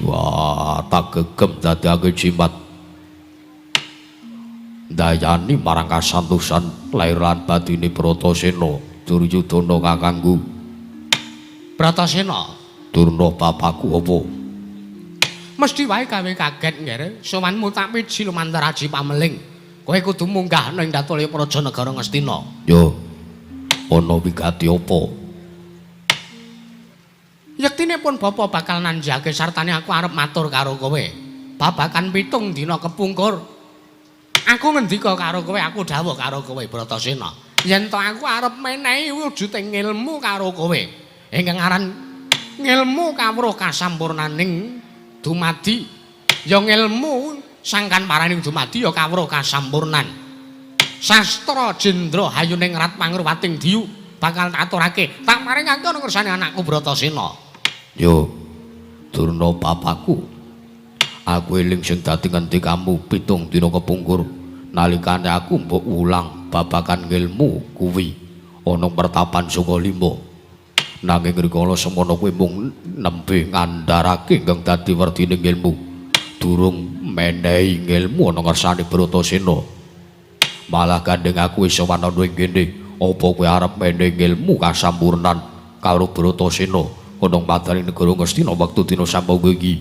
Wah, tak gegem dadake jimat. Dayani marang kasantosan lair lan batine Bratasena. Duryudana kakangku. Bratasena, Durna bapakku apa? mesti wae gawe kaget nggih. Sowanmu tak piji lumantar Haji Pameling. Kowe kudu munggah ning Datulaya Praja Negara Ngastina. Yo. Ana wigati apa? Yektinipun bapa bakal nanjake sartane aku arep matur karo kowe. Babakan 7 dina kepungkur. Aku ngendika karo kowe, aku dawuh karo kowe Bratasena. Yen to aku arep menehi wujuding ilmu karo kowe. Ingkang aran ngilmu kawruh kasampurnaning dumadi. Ya ngilmu sangkan paraning dumadi ya kawruh kasampurnan. Sastra Jendra Hayuning Rat Pangruwating Diyu bakal tak aturake. Tak maringake ana ngersane anakku Bratasena. Yo, Durna bapakku. Aku eling sing dadi ngendikamu 7 dina kepungkur. Nalikane aku mbok ulang babakan ngilmu kuwi ana pertapan Sukalima. Nanging rikala semono kowe mung nembe ngandharake ingkang dadi werdine ngilmu. Durung menehi ngilmu ana ngersane Bratasena. Malah gandeng aku wis sowan ana ing kene. Apa kowe arep menehi ngilmu kasampurnan karo Bratasena? Onong padaning negara Ngastina wektu dina sampungga iki.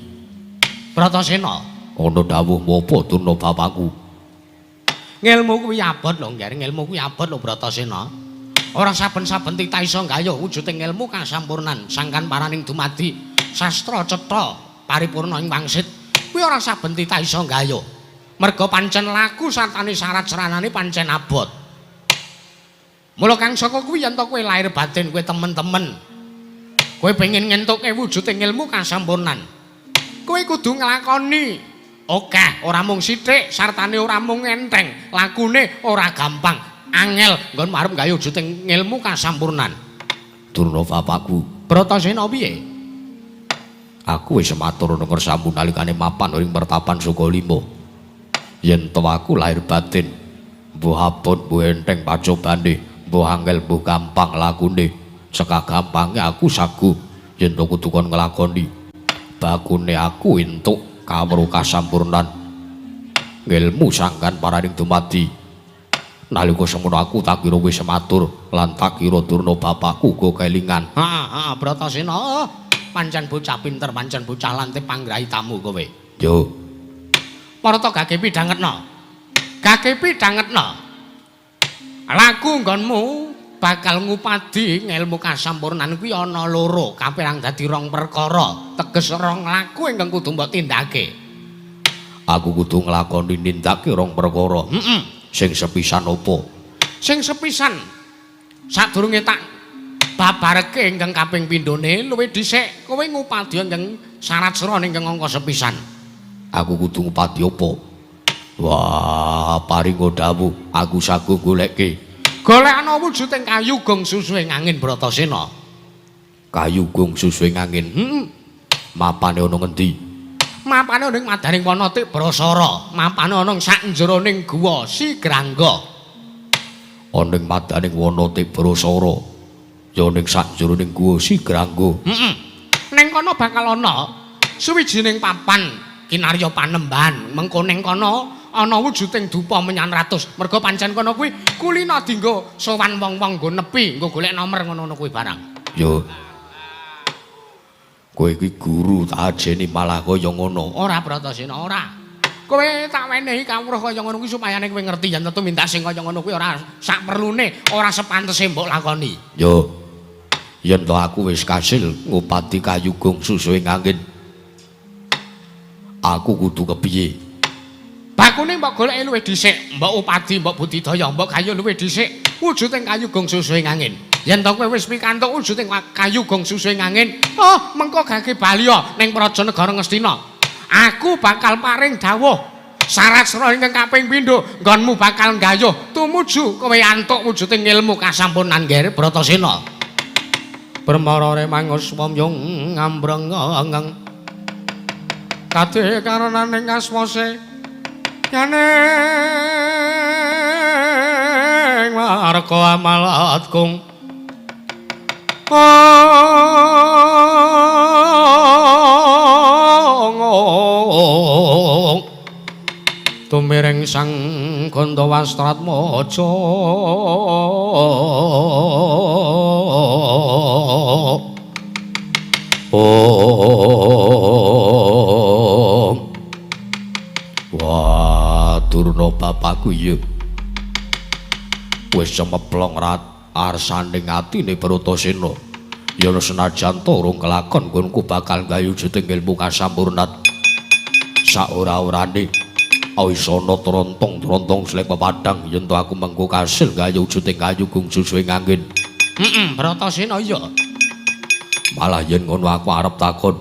Bratasena, Ana dawuhmu apa Durna bapakku? ngilmu kuwi abot lho, nggih, ngilmu kuwi abot lho Bratasena. Ora saben-saben titah iso nggayuh wujuding ilmu kasampurnan sangkan paraning dumadi sastra cetha paripurna ing wangsit. Kuwi ora saben titah iso nggayuh. Merga pancen laku sartane syarat seranane pancen abot. Mula kang saka kuwi yen to kowe lahir batin kowe temen-temen kowe pengen ngentuke wujuding ilmu kasampurnan. Kowe kudu nglakoni akeh, ora mung sithik, sartane ora mung enteng, lakune ora gampang, angel nggon arep nggayuh wujuding ilmu kasampurnan. Durna bapakku, Bratasena piye? aku wis matur nang ngersamu nalikane mapan ing pertapan Sukalima. Yen to aku lahir batin, mbuh abot, mbuh enteng pacobane, mbuh angel, mbuh gampang lakune. Seka gampange aku sagu yen to kudu kon nglakoni. Bakune aku entuk kawruh kasampurnan ngilmu sangkan paraning dumadi. Nalika semono aku tak kira wis matur lan tak kira Durna bapakku uga kelingan. Ha, Bratasena, pancen bocah pinter, pancen bocah lantip panggrahi tamu kowe. Yo, Marta gage pidhangetna. Gage pidhangetna. Laku nggonmu bakal ngupadi ngilmu kasampurnan kuwi ana loro, kapérang dadi 2 perkara, teges 2 laku ingkang kudu mbok tindake. aku kudu nglakoni nindake 2 perkara. Sing sepisan apa? Sing sepisan sadurunge tak babarke ingkang kaping pindhone luwih dhisik kowe ngupadi ingkang syarat srana ingkang angka sepisan. Aku kudu ngupadi apa? Wah, paringo dawuh, aku sagu goleke. Golek ana wujuding kayu gong susuing angin Bratasena. Kayu gong susuing angin. Mapane ana ngendi? Mapane ning madaning Wanatik Brasara, mapane ana sak njeroning guwa Sigrangga. Ana ing madaning Wanatik Brasara. Ya ning sak njeroning guwa Sigrangga. Ning kono bakal ana suwijining papan kinarya panembahan. Mengko ning kono ana wujuding dupa menyan ratus. Merga pancen kono kuwi kulina dinggo sowan wong-wong nggo nepi, nggo golek nomor ngono kuwi barang. Yo. Kowe iki guru tak ajeni malah kaya ngono. Ora Bratasena, ora. Kowe tak wenehi kawruh kaya ngono kuwi supayane kowe ngerti yen tentu minta sing kaya ngono kuwi ora sak perlune, ora sepantese mbok lakoni. Yo. Yen to aku wis kasil ngupati kayu gong susuing angin. Aku kudu kepiye? Bakune mbok goleki luwih dhisik, mbok upadi, mbok budidaya, mbok kayu luwih dhisik. Wujuding kayu gong susuing angin. Yen to kowe wis pikantuk wujuding kayu gong susuing angin, oh mengko gage baliya ning Praja Negara Ngastina. Aku bakal paring dawuh Saratsra ingkang kaping pindho, nggonmu bakal nggayuh tumuju kowe antuk wujuding ilmu kasampunan Ger Bratasena. Permarane mangus wamyung ngambrengeng. Kadhe karenaning aswase yaning marga amalatgung. Tumiring Sang Gandawastratmaja Wah, Durna bapakku ya. Wis cemeplong arsaning atine Bratasena. Ya senajan to urung kelakon nggonku bakal gayu wujuding ilmu kasampurnat. Saora-orane Awisana trontong-trontong slek pepadang yen to aku mengko kasil gayu wujuding kayu gong susuing angin. Bratasena iya. Malah yen ngono aku arep takon.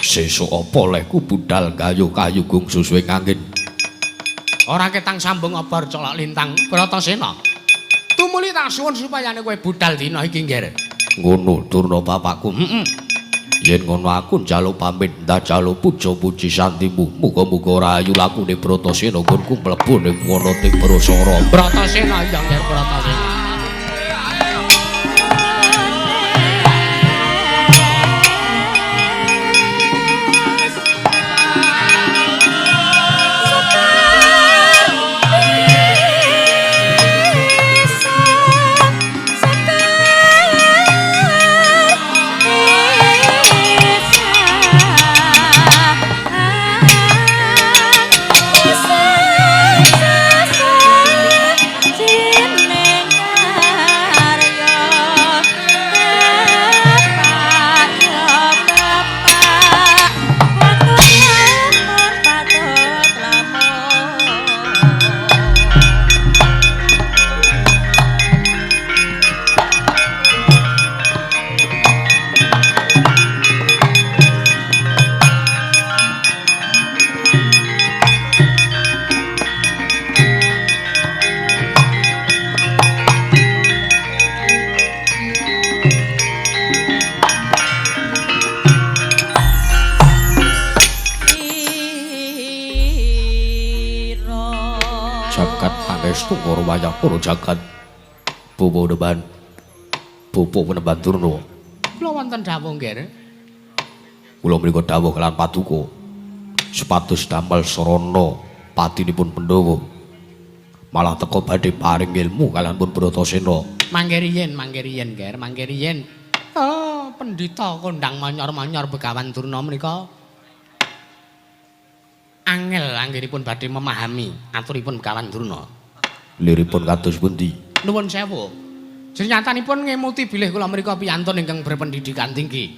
Sesuk apa lehku budal gayu kayu gong susuing angin? Ora ketang sambung apa colok lintang Bratasena. Tumuli tak suwun supayane kowe budal dina iki nggih. Ngono Durna bapakku. Yen ngono aku njaluk pamit ndajaluk puja-puji santimu. Muga-muga rahayu lakune Bratasena nggonku mlebu ning Wanatik Brasara. Bratasena iya nggih Bratasena. Para wayah para jagat Pupu Peneban Durna. Kula wonten dawuh nggih. Kula mriku dawuh kelan paduka sepatus damel sarana patinipun Pandhawa. Malah teka badhe paring ilmu kalian pun Bratasena. Mangke riyen Ger, mangke riyen. Oh, pendhita kondang manyor-manyor Begawan Durna menika angel anggenipun badhe memahami aturipun Begawan Durna. Liripun kados pundi? Nuwun sewu. Jenyatanipun ngemuti bilih kula menika piyantun ingkang berpendidikan tinggi.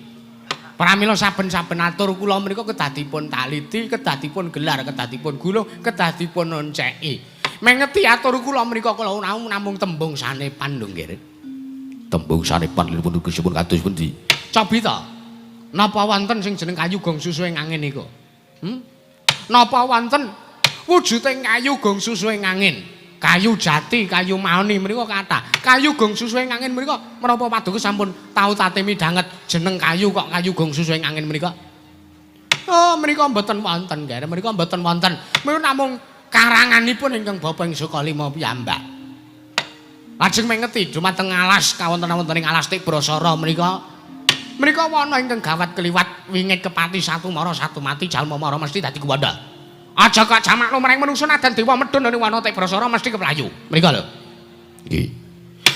Pramila saben-saben atur kula menika kedadipun taliti, kedadipun gelar, kedadipun gulung, kedadipun onceki. Mengeti atur kula menika kula namung tembung sanepan lho nggih. Tembung sanepan liripun ugisipun kados pundi? Cobi to. Napa wonten sing jeneng kayu gong susuing angin niku? Napa wonten wujuding kayu gong susuing angin? Kayu jati, kayu maoni menika kathah. Kayu gong susuing angin menika menapa paduka sampun tau tate midhanget jeneng kayu kok kayu gong susuing angin menika? Oh, menika mboten wonten, nggih. Menika mboten wonten. Menika namung karanganipun ingkang Bapak Sukalima piyambak. Lajeng mengeti dumateng alas kawonten-wontening alas Tibrasara menika wana ingkang gawat keliwat wingit kepati satu mara satu mati jalma mara mesti dadi kuwanda. Aja kok jamak lumrahing manungsa nadan dewa medhun ning wana Tibrasara mesti keplayu. Menika lho. Nggih.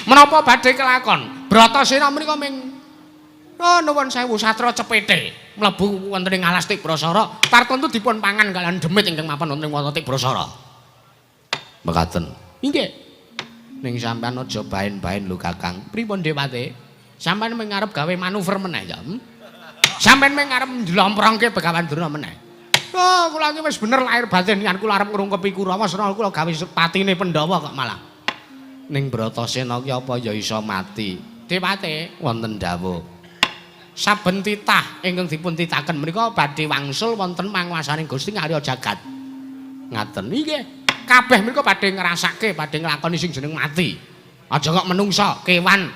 Menapa badhe kelakon? Bratasena menika ming nuwun sewu satra cepete mlebu wonten ing alas Tibrasara tartentu dipun pangan kaliyan demit ingkang mapan wonten ing wana Tibrasara. Mekaten. Inggih. Ning sampean aja baen-baen lho Kakang. Pripun Dewate? Sampeyan mung ngarep gawe manuver meneh ya. Sampeyan mung ngarep njlomprongke Begawan Durna meneh. Oh, kula iki wis bener lahir batin yen kula arep ngrungkepi Kurawa Sena kula gawe patine Pandhawa kok malah. Ning Bratasena ki apa ya iso mati. Dewate wonten dawuh. Saben titah ingkang dipun titaken menika badhe wangsul wonten manguwasaning Gusti Ngarya Jagat. Ngaten nggih. Kabeh menika badhe ngrasake, badhe nglakoni sing jeneng mati. Aja kok menungsa, kewan,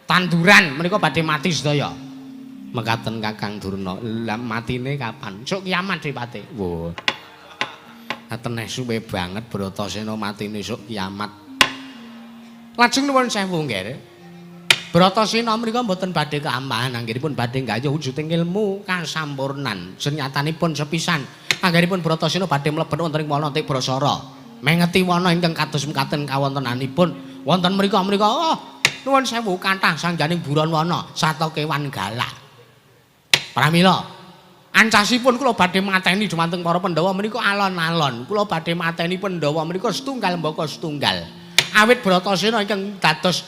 tanduran menika badhe mati sedaya. Mekaten Kakang Durna. Lah matine kapan? Sok kiamat Dewate. Wo. Ngaten suwe banget Bratasena matine sok kiamat. Lajeng nuwun sewu nggih. Bratasena menika mboten badhe keamahan, anggenipun badhe nggayuh wujuding ilmu kasampurnan. Senyatanipun sepisan, anggenipun Bratasena badhe mlebet wonten ing wana Tibrasara. Mengeti wana ingkang kados mekaten kawontenanipun wonten mriku nuwun sewu kathah sangjaning buron wana sarta kewan galak. Pramila ancasipun kula badhe mateni dumateng para Pandhawa menika alon-alon. Kula badhe mateni Pandhawa menika setunggal mbaka setunggal. Awit Bratasena ingkang dados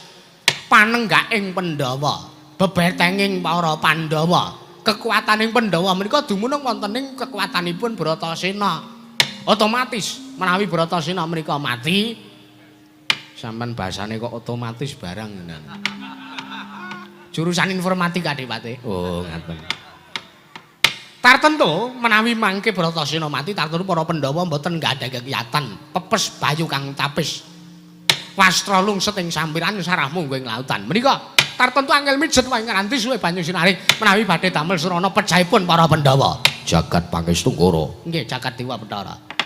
panenggaking Pandhawa, bebetenging para Pandhawa. Kekuataning Pandhawa menika dumunung wonten ing kekuatanipun Bratasena. Otomatis menawi Bratasena menika mati, sampean basane kok otomatis barang ngene. Jurusan informatika Dewate. Oh, ngaten. Tartentu menawi mangke Bratasena mati, tartentu para Pandhawa mboten nggadahi kekiyatan pepes bayu kang tapis. Wastra lungset ing sampiran sarah munggo ing lautan. Menika tartentu angel mijet wae nganti suwe banyu sinari menawi badhe damel surana pejahipun para Pandhawa. Jagat Pangestungkara. Nggih, jagat Dewa Bathara.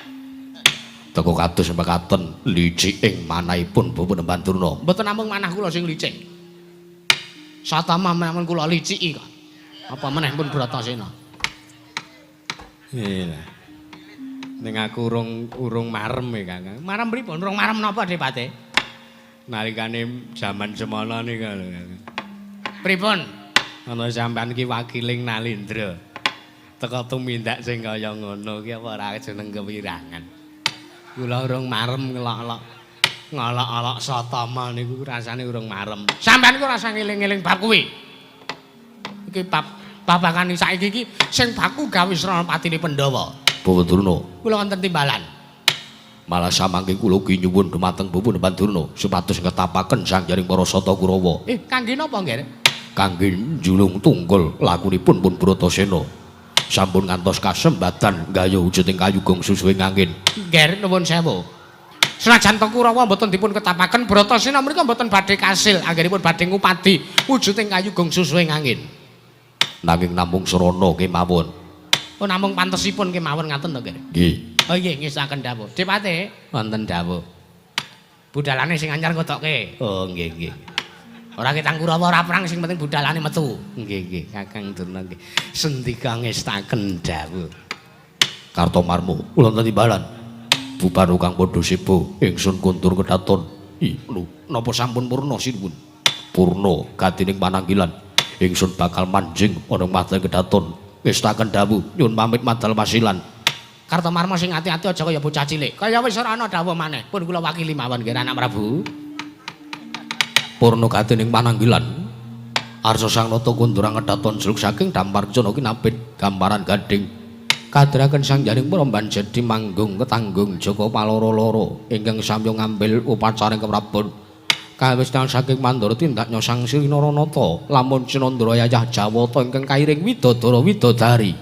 Teko kados mekaten licik ing manahipun Bapak Durna. Mboten namung manah kula sing licik. Satama menawi kula liciki kok. Apa meneh pun Bratasena. Iya. Ning aku urung marem e, Kakang. Marem pripun? Urung marem napa, Dewate? Nalikane jaman semana nika lho, Kakang. Pripun? Ana sampean ki wakiling Nalindra. Teka tumindak sing kaya ngono ki apa ora jeneng kewirangan. Kula urung marem ngelok-olok Satama niku rasane urung marem. Sampeyan ku rasa ngeling-eling bab kuwi. Iki babakan saiki iki sing baku gawe srana patine Pandhawa. Bapak Durna. Kula wonten timbalan. Malah samangke kula ki nyuwun dumateng Bapak Durna supados ngetapaken sangjaring para Sata Kurawa. Kangge napa nggih? Kangge njulung tunggal lakunipun pun Bratasena. Sampun ngantos kasembatan gayuh wujuding kayu gong susuing angin. Nggih, nuwun sewu. Senajan Kurawa mboten dipun ketapaken, Bratasena menika mboten badhe kasil, anggenipun badhe ngupadi wujuding kayu gong susuing angin. Nanging namung srana kemawon. Oh, namung pantesipun kemawon ngaten to, nggih. Nggih. Oh nggih, ngesaken dawuh. Dewate wonten dawuh. Budalane sing anyar ngotokke. Oh, nggih, nggih. Ora ketang Kurawa ora perang sing penting budalane metu. Nggih nggih Kakang Durna nggih. Sendika ngestaken dawuh. Kartomarma kula timbalan. Bubar kang padha sebo ingsun kuntur kedaton. Lho, napa sampun purna sinuwun? Purna katining pananggilan. Ingsun bakal manjing ana mateng kedaton. Ngestaken dawuh nyuwun pamit madal masilan. Kartomarma sing ati-ati aja kaya bocah cilik. Kaya wis ora ana dawuh maneh. Pun kula wakili mawon nggih Anak Prabu. Purna katining pananggilan Arsa Sang Nata kundurang kedaton jeluk saking Damparjana kinapit gamparan gading kadiraken sangjaring peremban jadi manggung ketanggung Jaka paloro-loro ingkang samya ngambil upacaring keprabon kawistan saking Mandara tindak nyosang Sri Naranata lamun Cinandra yayah Jawata ingkang kairing widodara widodari